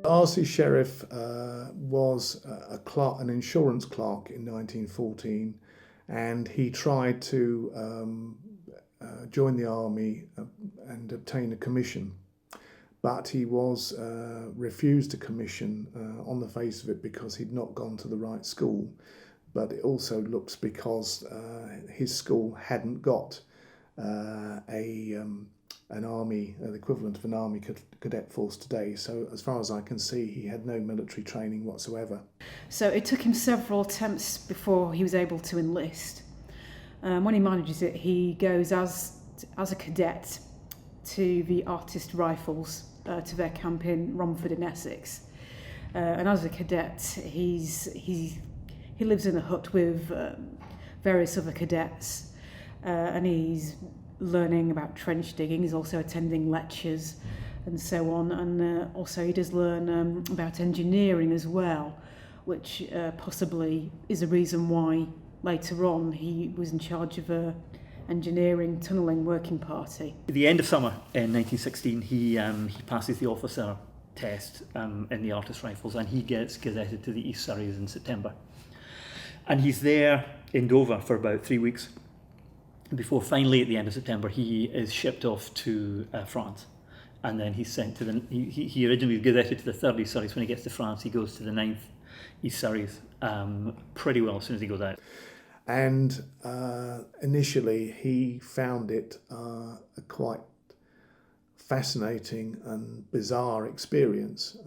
RC Sherriff was an insurance clerk in 1914, and he tried to join the army and obtain a commission. But he was refused a commission on the face of it because he'd not gone to the right school. But it also looks because his school hadn't got an army, the equivalent of an army cadet force today. So as far as I can see, he had no military training whatsoever. So it took him several attempts before he was able to enlist. When he manages it, he goes as a cadet to the Artist Rifles, to their camp in Romford in Essex. And as a cadet, he lives in a hut with various other cadets, and he's learning about trench digging. He's also attending lectures and so on, and also he does learn about engineering as well, which possibly is a reason why later on he was in charge of a engineering tunnelling working party. At the end of summer in 1916, he passes the officer test in the Artist Rifles, and he gets gazetted to the East Surreys in September. And he's there in Dover for about 3 weeks before finally at the end of September he is shipped off to France, and then he's sent to he originally was gazetted to the 3rd East Surreys. When he gets to France, he goes to the 9th East Surreys pretty well as soon as he goes out. And initially he found it a quite fascinating and bizarre experience.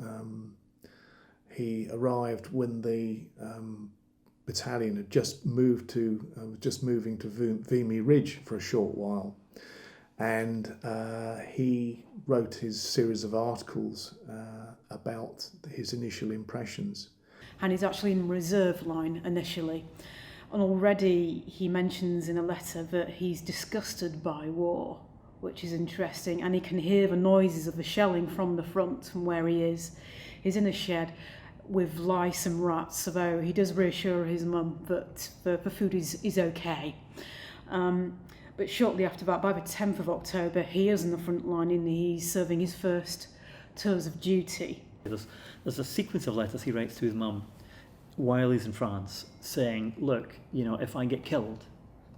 He arrived when the battalion had just moving to Vimy Ridge for a short while, and he wrote his series of articles about his initial impressions. And he's actually in reserve line initially, and already he mentions in a letter that he's disgusted by war, which is interesting, and he can hear the noises of the shelling from the front from where he is. He's in a shed with lice and rats, although he does reassure his mum that the food is okay. But shortly after that, by the 10th of October, he is in the front line and he's serving his first tours of duty. There's a sequence of letters he writes to his mum while he's in France saying, look, if I get killed,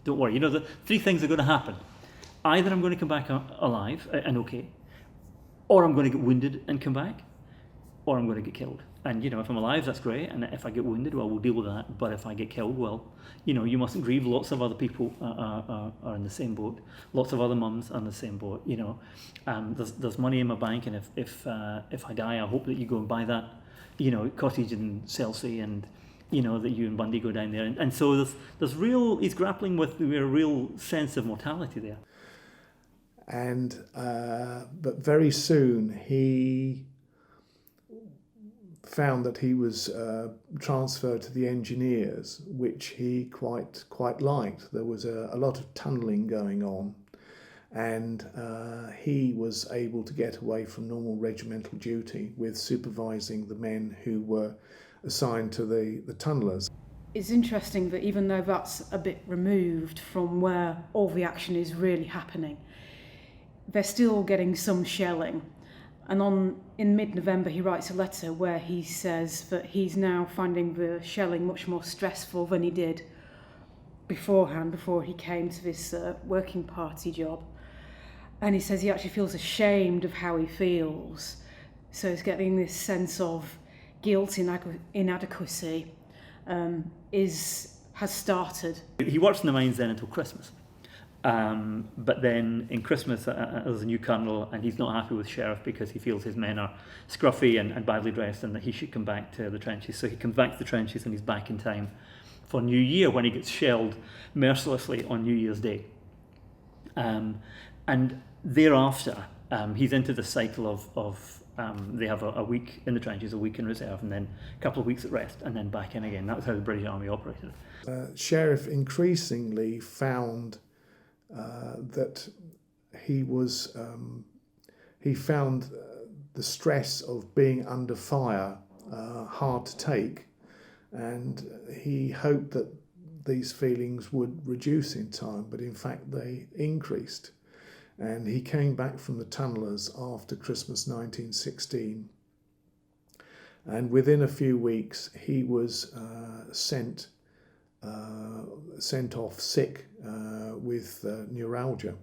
don't worry, the 3 things are going to happen. Either I'm going to come back alive and okay, or I'm going to get wounded and come back, or I'm going to get killed. And, if I'm alive, that's great. And if I get wounded, well, we'll deal with that. But if I get killed, well, you mustn't grieve. Lots of other people are in the same boat. Lots of other mums are in the same boat. There's money in my bank. And if I die, I hope that you go and buy that, cottage in Chelsea, and, that you and Bundy go down there. And so he's grappling with a real sense of mortality there. And, but very soon he found that he was transferred to the engineers, which he quite liked. There was a lot of tunnelling going on, and he was able to get away from normal regimental duty with supervising the men who were assigned to the tunnellers. It's interesting that even though that's a bit removed from where all the action is really happening, they're still getting some shelling. And in mid-November, he writes a letter where he says that he's now finding the shelling much more stressful than he did beforehand, before he came to this working party job. And he says he actually feels ashamed of how he feels. So he's getting this sense of guilt, inadequacy has started. He works in the mines then until Christmas. But then in Christmas there's a new colonel, and he's not happy with Sherriff because he feels his men are scruffy and badly dressed, and that he should come back to the trenches. So he comes back to the trenches, and he's back in time for New Year, when he gets shelled mercilessly on New Year's Day. And thereafter he's into the cycle of they have a week in the trenches, a week in reserve, and then a couple of weeks at rest, and then back in again. That was how the British Army operated. Sherriff increasingly found that he found the stress of being under fire hard to take, and he hoped that these feelings would reduce in time, but in fact they increased. And he came back from the tunnellers after Christmas 1916, And within a few weeks, he was sent off sick with neuralgia.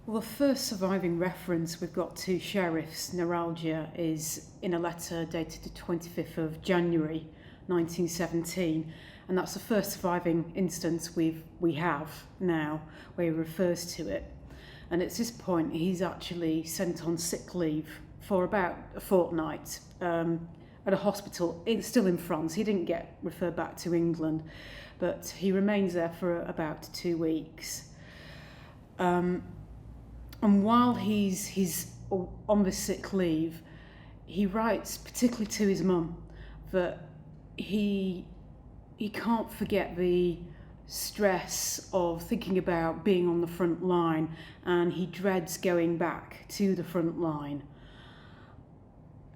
Well, the first surviving reference we've got to Sherriff's neuralgia is in a letter dated the 25th of January 1917, and that's the first surviving instance we have now where he refers to it. And at this point, he's actually sent on sick leave for about a fortnight at a hospital, still in France. He didn't get referred back to England, but he remains there for about 2 weeks. And while he's on this sick leave, he writes, particularly to his mum, that he can't forget the stress of thinking about being on the front line, and he dreads going back to the front line.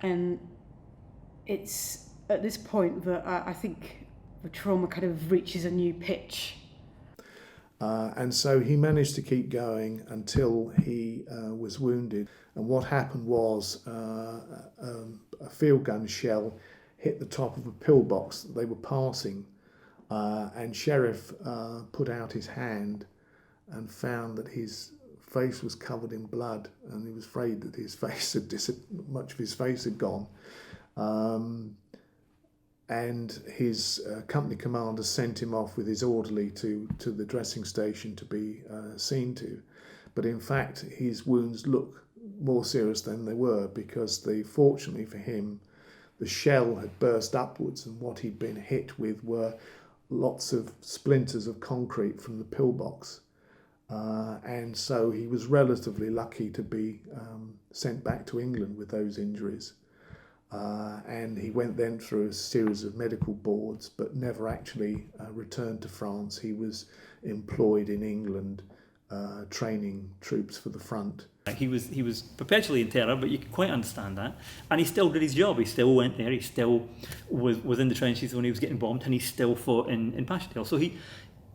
And it's at this point that I think the trauma kind of reaches a new pitch. And so he managed to keep going until he was wounded. And what happened was a field gun shell hit the top of a pillbox that they were passing. And Sherriff put out his hand and found that his face was covered in blood, and he was afraid that his face had much of his face had gone. And his company commander sent him off with his orderly to the dressing station to be seen to. But in fact, his wounds look more serious than they were, because fortunately for him, the shell had burst upwards, and what he'd been hit with were lots of splinters of concrete from the pillbox. And so he was relatively lucky to be sent back to England with those injuries. And he went then through a series of medical boards, but never actually returned to France. He was employed in England, training troops for the front. He was perpetually in terror, but you can quite understand that. And he still did his job. He still went there. He still was in the trenches when he was getting bombed, and he still fought in Passchendaele. So he,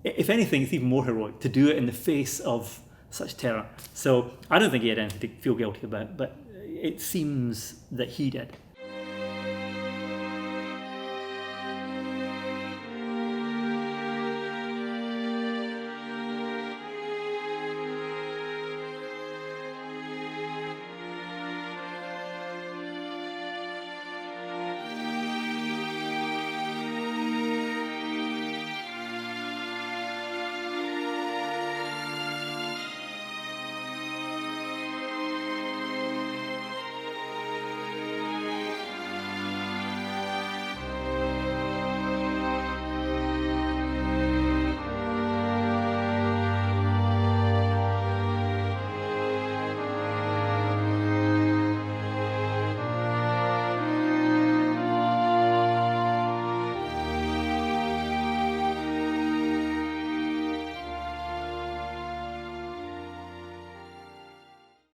if anything, it's even more heroic to do it in the face of such terror. So I don't think he had anything to feel guilty about, but it seems that he did.